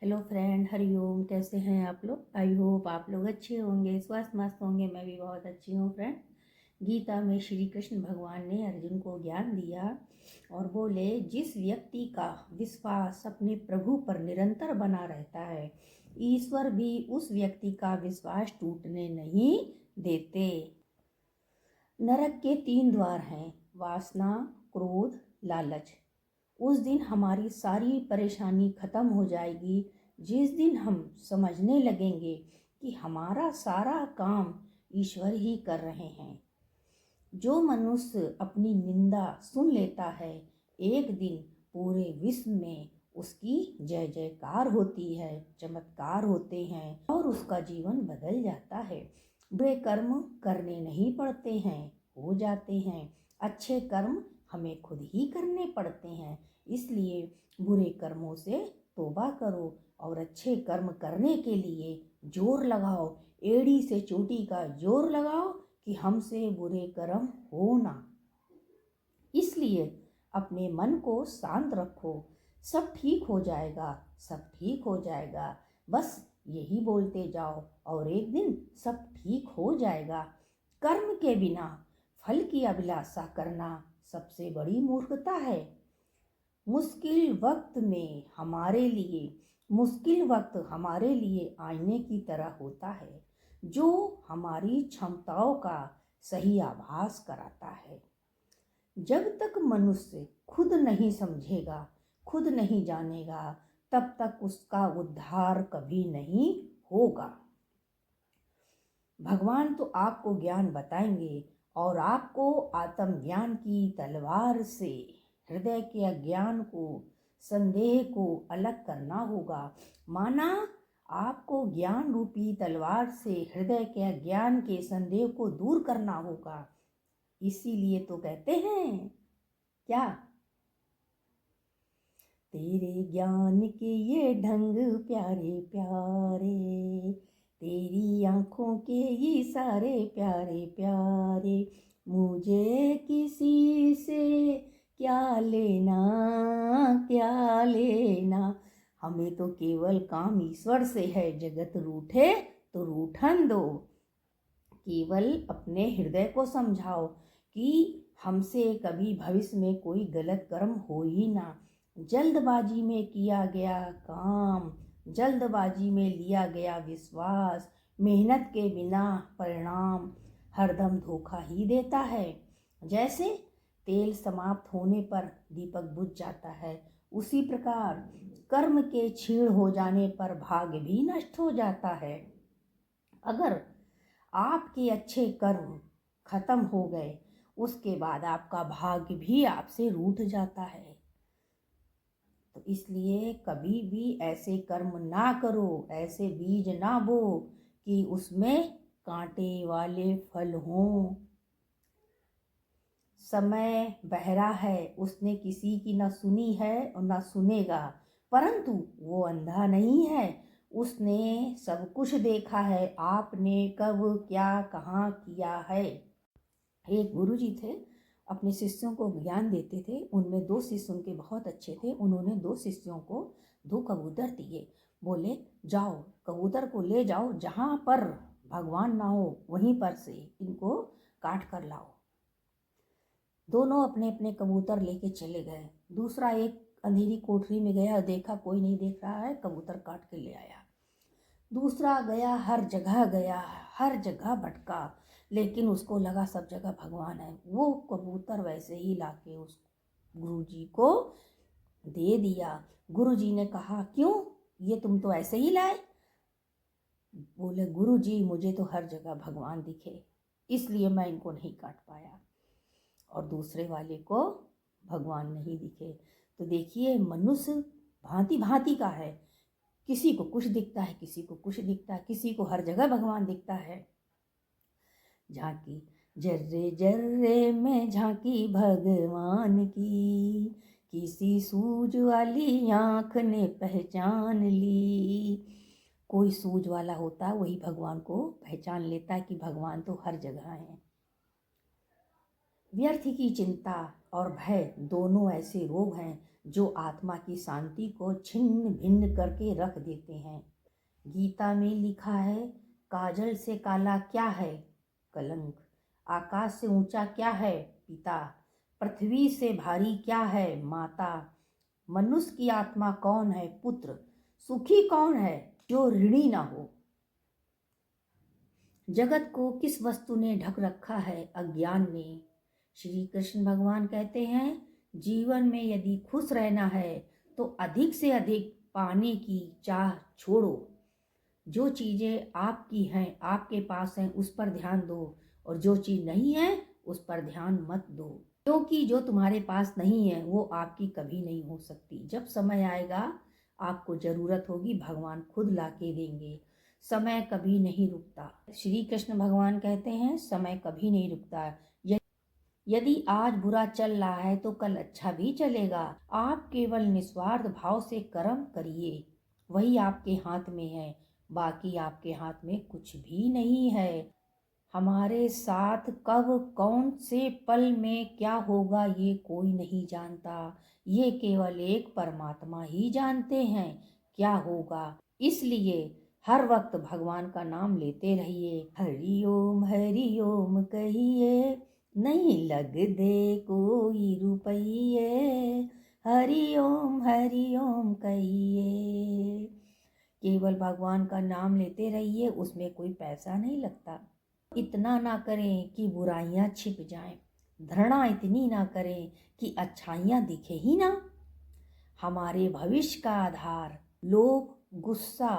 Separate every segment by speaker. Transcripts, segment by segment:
Speaker 1: Hello friend, Hariom. कैसे हैं आप लोग? आई होप आप लोग अच्छे होंगे, स्वस्थ मस्त होंगे। मैं भी बहुत अच्छी हूँ फ्रेंड। गीता में श्री कृष्ण भगवान ने अर्जुन को ज्ञान दिया और बोले, जिस व्यक्ति का विश्वास अपने प्रभु पर निरंतर बना रहता है, ईश्वर भी उस व्यक्ति का विश्वास टूटने नहीं देते। नरक के 3 द्वार हैं, वासना, क्रोध, लालच। उस दिन हमारी सारी परेशानी खत्म हो जाएगी, जिस दिन हम समझने लगेंगे कि हमारा सारा काम ईश्वर ही कर रहे हैं। जो मनुष्य अपनी निंदा सुन लेता है, एक दिन पूरे विश्व में उसकी जय जयकार होती है, चमत्कार होते हैं और उसका जीवन बदल जाता है। बुरे कर्म करने नहीं पड़ते हैं, हो जाते हैं। अच्छे कर्म हमें खुद ही करने पड़ते हैं। इसलिए बुरे कर्मों से तौबा करो और अच्छे कर्म करने के लिए जोर लगाओ। एड़ी से चोटी का जोर लगाओ कि हमसे बुरे कर्म हो ना। इसलिए अपने मन को शांत रखो, सब ठीक हो जाएगा, सब ठीक हो जाएगा। बस यही बोलते जाओ और एक दिन सब ठीक हो जाएगा। कर्म के बिना फल की अभिलाषा करना सबसे बड़ी मूर्खता है। मुश्किल वक्त हमारे लिए आईने की तरह होता है, जो हमारी क्षमताओं का सही आभास कराता है। जब तक मनुष्य खुद नहीं समझेगा, खुद नहीं जानेगा, तब तक उसका उद्धार कभी नहीं होगा। भगवान तो आपको ज्ञान बताएंगे और आपको आत्मज्ञान की तलवार से हृदय के अज्ञान को, संदेह को अलग करना होगा। माना आपको ज्ञान रूपी तलवार से हृदय के अज्ञान के संदेह को दूर करना होगा। इसीलिए तो कहते हैं क्या, तेरे ज्ञान के ये ढंग प्यारे प्यारे, तेरी आंखों के इशारे प्यारे प्यारे, मुझे किसी से क्या लेना, क्या लेना। हमें तो केवल काम ईश्वर से है। जगत रूठे तो रूठन दो। केवल अपने हृदय को समझाओ कि हमसे कभी भविष्य में कोई गलत कर्म हो ही ना। जल्दबाजी में किया गया काम, जल्दबाजी में लिया गया विश्वास, मेहनत के बिना परिणाम हरदम धोखा ही देता है। जैसे तेल समाप्त होने पर दीपक बुझ जाता है, उसी प्रकार कर्म के क्षीण हो जाने पर भाग्य भी नष्ट हो जाता है। अगर आपके अच्छे कर्म खत्म हो गए, उसके बाद आपका भाग्य भी आपसे रूठ जाता है। तो इसलिए कभी भी ऐसे कर्म ना करो, ऐसे बीज ना बो कि उसमें कांटे वाले फल हों। समय बहरा है, उसने किसी की ना सुनी है और ना सुनेगा, परंतु वो अंधा नहीं है, उसने सब कुछ देखा है। आपने कब क्या कहाँ किया है। एक गुरुजी थे, अपने शिष्यों को ज्ञान देते थे। उनमें 2 शिष्य उनके बहुत अच्छे थे। उन्होंने 2 शिष्यों को 2 कबूतर दिए। बोले, जाओ कबूतर को ले जाओ, जहाँ पर भगवान ना हो वहीं पर से इनको काट कर लाओ। दोनों अपने अपने कबूतर लेके चले गए। दूसरा एक अंधेरी कोठरी में गया, देखा कोई नहीं देख रहा है, कबूतर काट के ले आया। दूसरा गया, हर जगह भटका, लेकिन उसको लगा सब जगह भगवान है। वो कबूतर वैसे ही लाके उस गुरुजी को दे दिया। गुरुजी ने कहा, क्यों, ये तुम तो ऐसे ही लाए? बोले, गुरुजी मुझे तो हर जगह भगवान दिखे, इसलिए मैं इनको नहीं काट पाया। और दूसरे वाले को भगवान नहीं दिखे। तो देखिए, मनुष्य भांति भांति का है। किसी को कुछ दिखता है, किसी को कुछ दिखता है, किसी को हर जगह भगवान दिखता है। झांकी जर्रे जर्रे में झांकी भगवान की, किसी सूझ वाली आँख ने पहचान ली। कोई सूझ वाला होता है, वही भगवान को पहचान लेता है कि भगवान तो हर जगह है। व्यर्थ की चिंता और भय दोनों ऐसे रोग हैं जो आत्मा की शांति को छिन्न भिन्न करके रख देते हैं। गीता में लिखा है, काजल से काला क्या है? कलंक। आकाश से ऊंचा क्या है? पिता। पृथ्वी से भारी क्या है? माता। मनुष्य की आत्मा कौन है? पुत्र। सुखी कौन है? जो ऋणी ना हो। जगत को किस वस्तु ने ढक रखा है? अज्ञान ने। श्री कृष्ण भगवान कहते हैं, जीवन में यदि खुश रहना है तो अधिक से अधिक पाने की चाह छोड़ो। जो चीजें आपकी हैं, आपके पास हैं, उस पर ध्यान दो, और जो चीज नहीं है उस पर ध्यान मत दो, क्योंकि जो तुम्हारे पास नहीं है वो आपकी कभी नहीं हो सकती। जब समय आएगा, आपको जरूरत होगी, भगवान खुद ला के देंगे। समय कभी नहीं रुकता। श्री कृष्ण भगवान कहते हैं, समय कभी नहीं रुकता। यदि आज बुरा चल रहा है तो कल अच्छा भी चलेगा। आप केवल निस्वार्थ भाव से कर्म करिए, वही आपके हाथ में है, बाकी आपके हाथ में कुछ भी नहीं है। हमारे साथ कब कौन से पल में क्या होगा ये कोई नहीं जानता, ये केवल एक परमात्मा ही जानते हैं क्या होगा। इसलिए हर वक्त भगवान का नाम लेते रहिए। हरि ओम कहिए, नहीं लग दे कोई रुपये, हरि ओम कहिए। केवल भगवान का नाम लेते रहिए, उसमें कोई पैसा नहीं लगता। इतना ना करें कि बुराइयां छिप जाएं, धरणा इतनी ना करें कि अच्छाइयां दिखे ही ना। हमारे भविष्य का आधार लोभ, गुस्सा,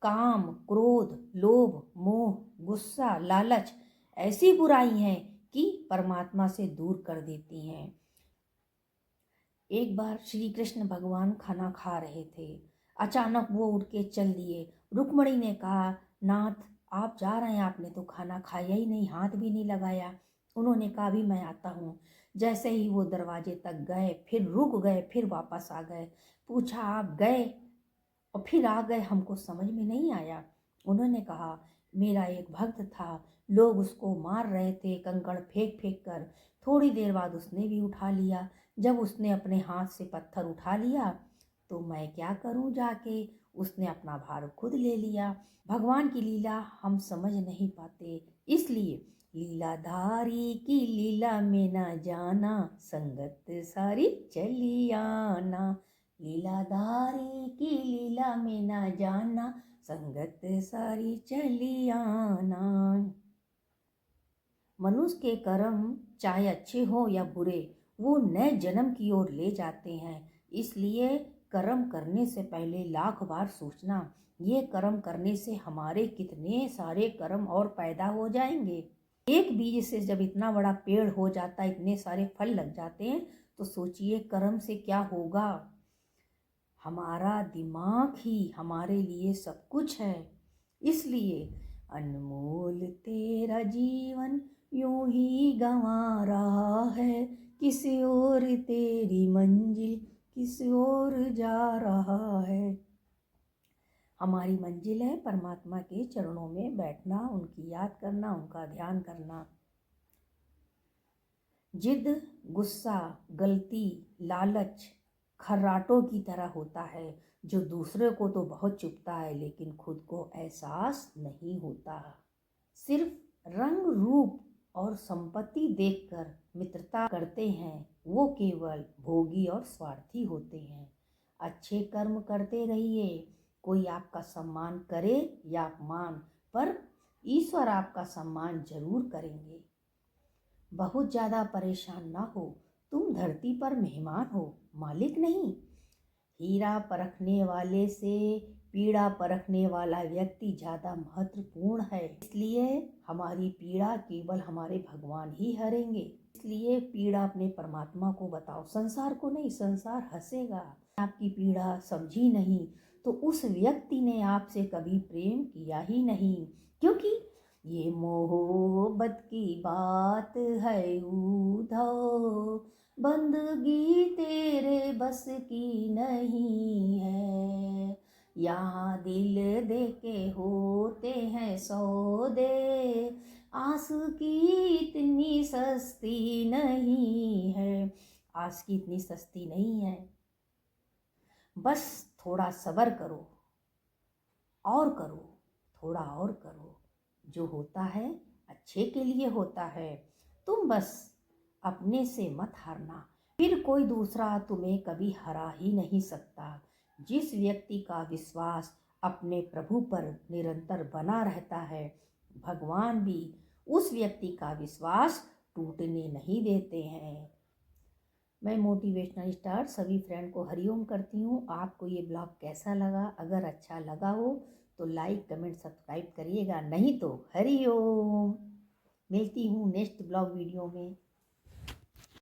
Speaker 1: काम, क्रोध, लोभ, मोह, गुस्सा, लालच ऐसी बुराई हैं कि परमात्मा से दूर कर देती हैं। एक बार श्री कृष्ण भगवान खाना खा रहे थे, अचानक वो उठ के चल दिए। रुक्मणी ने कहा, नाथ आप जा रहे हैं, आपने तो खाना खाया ही नहीं, हाथ भी नहीं लगाया। उन्होंने कहा, भी मैं आता हूँ। जैसे ही वो दरवाजे तक गए, फिर रुक गए, फिर वापस आ गए। पूछा, आप गए और फिर आ गए, हमको समझ में नहीं आया। उन्होंने कहा, मेरा एक भक्त था, लोग उसको मार रहे थे कंकड़ फेंक फेंक कर। थोड़ी देर बाद उसने भी उठा लिया। जब उसने अपने हाथ से पत्थर उठा लिया तो मैं क्या करूं जाके, उसने अपना भार खुद ले लिया। भगवान की लीला हम समझ नहीं पाते, इसलिए लीलाधारी की लीला में ना जाना, संगत सारी चली आना। लीलाधारी की लीला में ना जाना, संगत सारी चली आना। मनुष्य के कर्म चाहे अच्छे हो या बुरे, वो नए जन्म की ओर ले जाते हैं। इसलिए कर्म करने से पहले लाख बार सोचना, ये कर्म करने से हमारे कितने सारे कर्म और पैदा हो जाएंगे। एक बीज से जब इतना बड़ा पेड़ हो जाता है, इतने सारे फल लग जाते हैं, तो सोचिए कर्म से क्या होगा। हमारा दिमाग ही हमारे लिए सब कुछ है। इसलिए अनमोल तेरा जीवन यूं ही गंवा रहा है, किस ओर तेरी मंजिल किस ओर जा रहा है। हमारी मंजिल है परमात्मा के चरणों में बैठना, उनकी याद करना, उनका ध्यान करना। जिद, गुस्सा, गलती, लालच खर्राटों की तरह होता है, जो दूसरे को तो बहुत चुभता है लेकिन खुद को एहसास नहीं होता। सिर्फ रंग रूप और संपत्ति देखकर मित्रता करते हैं, वो केवल भोगी और स्वार्थी होते हैं। अच्छे कर्म करते रहिए, कोई आपका सम्मान करे या अपमान, पर ईश्वर आपका सम्मान जरूर करेंगे। बहुत ज़्यादा परेशान ना हो, तुम धरती पर मेहमान हो, मालिक नहीं। हीरा परखने वाले से पीड़ा परखने वाला व्यक्ति ज़्यादा महत्वपूर्ण है। इसलिए हमारी पीड़ा केवल हमारे भगवान ही हरेंगे। इसलिए पीड़ा अपने परमात्मा को बताओ, संसार को नहीं। संसार हंसेगा। आपकी पीड़ा समझी नहीं तो उस व्यक्ति ने आपसे कभी प्रेम किया ही नहीं, क्योंकि ये मोहब्बत की बात है उधो, बंदगी तेरे बस की नहीं है। यहाँ दिल दे के होते हैं सौदे, आंसू की इतनी सस्ती नहीं है। आस की इतनी सस्ती नहीं है। बस थोड़ा सब्र करो और करो, थोड़ा और करो। जो होता है अच्छे के लिए होता है। तुम बस अपने से मत हारना, फिर कोई दूसरा तुम्हें कभी हरा ही नहीं सकता। जिस व्यक्ति का विश्वास अपने प्रभु पर निरंतर बना रहता है, भगवान भी उस व्यक्ति का विश्वास टूटने नहीं देते हैं। मैं मोटिवेशनल स्टार सभी फ्रेंड को हरिओम करती हूँ। आपको ये ब्लॉग कैसा लगा? अगर अच्छा लगा हो तो लाइक कमेंट सब्सक्राइब करिएगा, नहीं तो हरिओम। मिलती हूँ नेक्स्ट ब्लॉग वीडियो में।